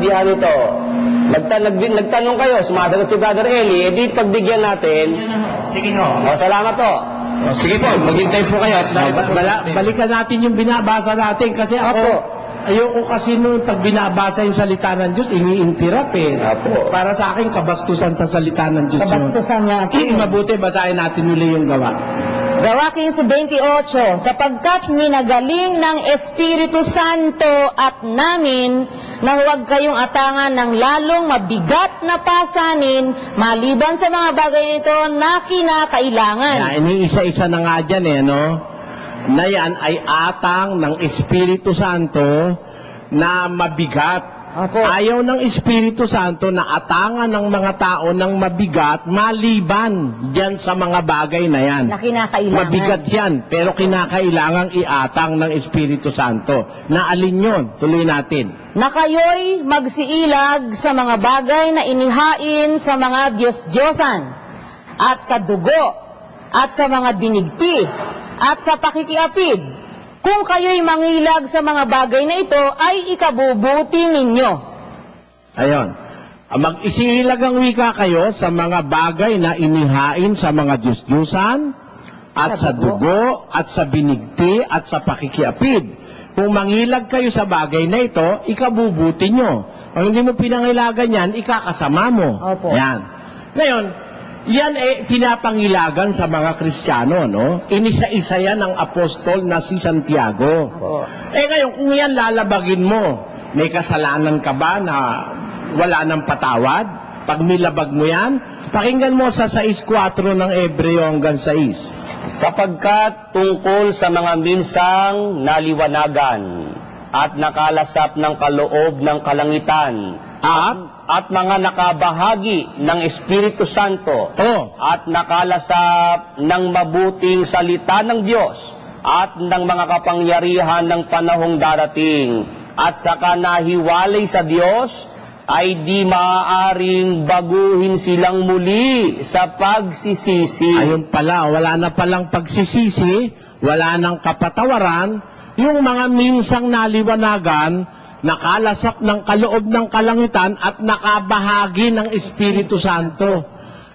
maintindihan ito. Nagtanong kayo, sumasagot si Brother Eli, edi pagbigyan natin. Sige ho. Salamat po. Sige po, maghintay po kayo. Balikan natin yung binabasa natin kasi ayoko kasi nung pag binabasa yung salita ng Diyos, iniintirap eh. Apo. Para sa akin, kabastusan sa salita ng Diyos. Kabastusan niya. Mabuti, basahin natin uli yung gawa. Gawa 15:28, sapagkat minagaling ng Espiritu Santo at namin na huwag kayong atangan ng lalong mabigat na pasanin maliban sa mga bagay nito na kinakailangan. Iniisa-isa na nga dyan eh, no? Na yan ay atang ng Espiritu Santo na mabigat. Opo. Ayaw ng Espiritu Santo na atangan ng mga tao ng mabigat maliban dyan sa mga bagay na yan. Na kinakailangan. Mabigat yan, pero kinakailangang iatang ng Espiritu Santo. Na alin yun? Tuloy natin. Na kayo'y magsiilag sa mga bagay na inihain sa mga Diyos-Diyosan at sa dugo at sa mga binigti at sa pakikiapid. Kung kayo'y mangilag sa mga bagay na ito, ay ikabubuti ninyo. Ayon. Mag-isilag ang wika kayo sa mga bagay na inihain sa mga Diyos-Diyusan at sa dugo at sa binigti at sa pakikiapid. Kung mangilag kayo sa bagay na ito, ikabubuti nyo. Kung hindi mo pinangilagan yan, ikakasama mo. Opo. Yan. Ngayon, yan pinapangilagan sa mga Kristiyano, no? Inisa-isa yan ng apostol na si Santiago. Ngayon, kung yan lalabagin mo, may kasalanan ka ba na wala ng patawad? Pag nilabag mo yan, pakinggan mo sa 6:4 ng Hebreo hanggang 6. Sapagkat tungkol sa mga minsang naliwanagan at nakalasap ng kaloob ng kalangitan at mga nakabahagi ng Espiritu Santo at nakalasap ng mabuting salita ng Diyos at ng mga kapangyarihan ng panahong darating at saka nahiwalay sa Diyos ay di maaaring baguhin silang muli sa pagsisisi. Ayun pala, wala na palang pagsisisi, wala nang kapatawaran, yung mga minsang naliwanagan, nakalasap ng kaloob ng kalangitan at nakabahagi ng Espiritu Santo.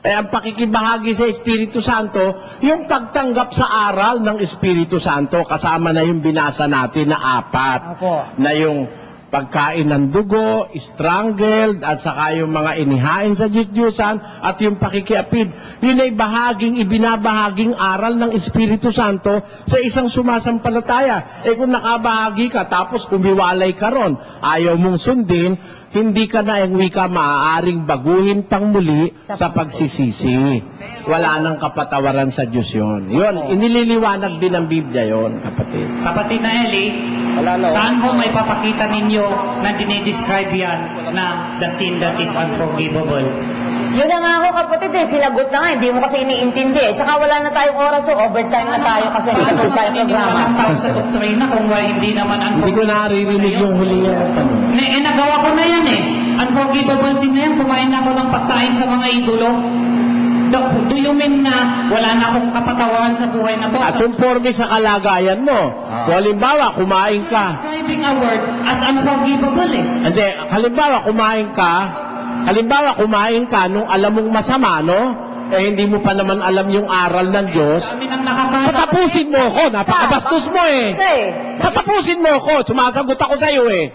Ang pakikibahagi sa Espiritu Santo, yung pagtanggap sa aral ng Espiritu Santo, kasama na yung binasa natin na 4. Opo. Na yung pagkain ng dugo, strangled, at saka yung mga inihain sa Diyos-Diyosan, at yung pakikiapid. Yun ay ibinabahaging aral ng Espiritu Santo sa isang sumasampalataya. Kung nakabahagi ka, tapos kumiwalay ka ron, ayaw mong sundin, hindi ka na ang wika maaaring baguhin pang muli sa pagsisisi. Wala nang kapatawaran sa Diyos yun. Yun, inililiwanag din ng Biblia yun, kapatid. Kapatid na Eli, saan ho may papakita ninyo na dinidescribe yan na the sin that is unforgivable? Yun na nga ako, kapatid eh. Sinagot na nga, hindi mo kasi iniintindi eh. Tsaka wala na tayong oras, so overtime na tayo kasi nasa tayo programa. Tao sa doktrina kung hindi naman Hindi ko naririnig yung huli yung tanong. nagawa ko na yan eh. Unforgivable sin na yan. Kumain na ako ng pagkain sa mga idolo. Do you mean na wala na akong kapatawaran sa buhay na to? At conforme sa kalagayan mo. Kung halimbawa, kumain ka. Describing a word as unforgivable eh. Hindi, halimbawa, kumain ka nung alam mong masama, no? Hindi mo pa naman alam yung aral ng Diyos. Kami nang nakakaroon. Patapusin mo ako, napakabastos mo eh. Patapusin mo ako, sumasagot ako sa iyo eh.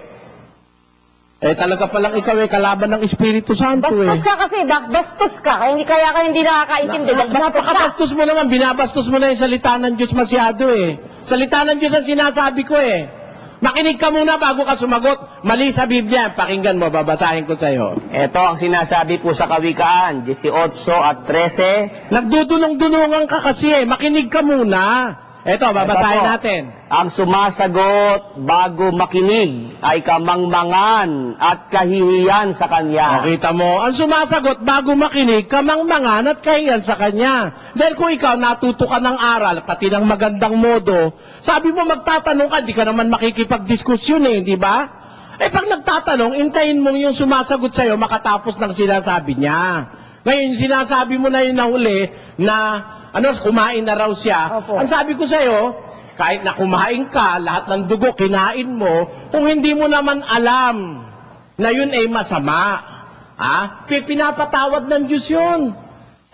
Talaga palang ikaw kalaban ng Espiritu Santo Bastos ka kasi, bastos ka. Kaya ka hindi nakakaintindi. Napakabastos mo naman, binabastos mo na yung salita ng Diyos masyado eh. Salita ng Diyos ang sinasabi ko eh. Makinig ka muna bago ka sumagot. Mali sa Biblia, pakinggan mo, babasahin ko sa iyo. Ito ang sinasabi po sa Kawikaan, 18 at 13. Nagdudunong-dunungan ka kasi eh, makinig ka muna. Ito, babasahin natin. Ang sumasagot bago makinig ay kamangmangan at kahihiyan sa kanya. Kita mo, ang sumasagot bago makinig, kamangmangan at kahiyan sa kanya. Dahil kung ikaw natuto ka ng aral, pati ng magandang modo, sabi mo magtatanong ka, di ka naman makikipagdiskusyon eh, di ba? Pag nagtatanong, intayin mo yung sumasagot sa'yo makatapos ng sinasabi niya. Ngayon, sinasabi mo na yung nahuli na kumain na raw siya. Opo. Ang sabi ko sa'yo, kahit na kumain ka, lahat ng dugo kinain mo, kung hindi mo naman alam na yun ay masama. Pinapatawad ng Diyos yun.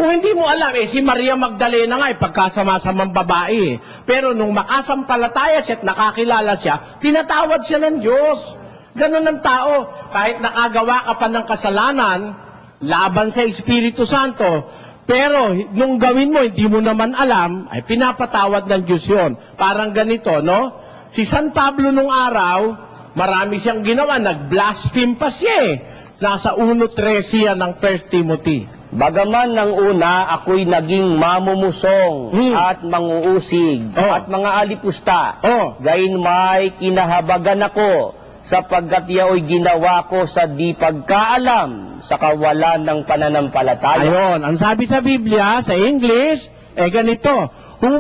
Kung hindi mo alam, si Maria Magdalena nga, pagkasama-samang babae. Pero nung makasampalataya siya at nakakilala siya, pinatawad siya ng Diyos. Ganun ang tao. Kahit nakagawa ka pa ng kasalanan, laban sa Espiritu Santo, pero nung gawin mo, hindi mo naman alam, ay pinapatawad ng Diyos yun. Parang ganito, no? Si San Pablo nung araw, marami siyang ginawa, nag-blaspheme pa siya Nasa 1:13 yan ng 1 Timothy. Bagaman ng una, ako'y naging mamumusong at manguusig at mga alipusta. Gayon may kinahabagan ako sapagkat yao'y ginawa ko sa di pagkaalam sa kawalan ng pananampalataya. Ayon, ang sabi sa Biblia, sa English, ganito, who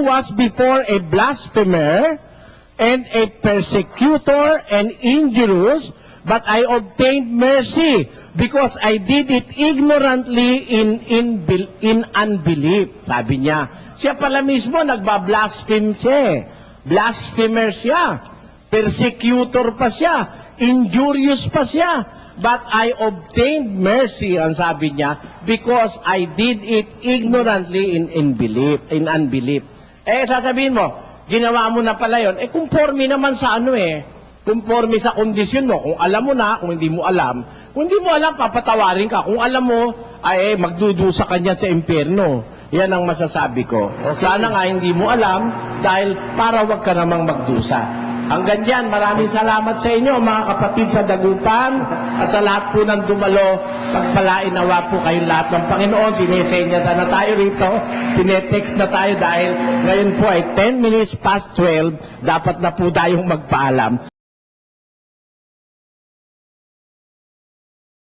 was before a blasphemer and a persecutor and injurious, but I obtained mercy because I did it ignorantly in unbelief. Sabi niya, siya pala mismo nagbablaspheme siya. Blasphemer siya. Persecutor pa siya. Injurious pa siya. But I obtained mercy, ang sabi niya, because I did it ignorantly in unbelief. Sasabihin mo, ginawa mo na pala yun. Conforme naman sa conforme sa kondisyon mo. Kung alam mo na, kung hindi mo alam. Kung hindi mo alam, papatawarin ka. Kung alam mo, magdudusa ka niyan sa impyerno. Yan ang masasabi ko. Sana nga hindi mo alam dahil para wag ka namang magdusa. Hanggang dyan, maraming salamat sa inyo, mga kapatid sa Dagupan at sa lahat po ng dumalo. Pagpalain nawa po kayong lahat ng Panginoon. Sinesenya sana tayo rito. Pinetext na tayo dahil ngayon po ay 10 minutes past 12. Dapat na po tayong magpaalam.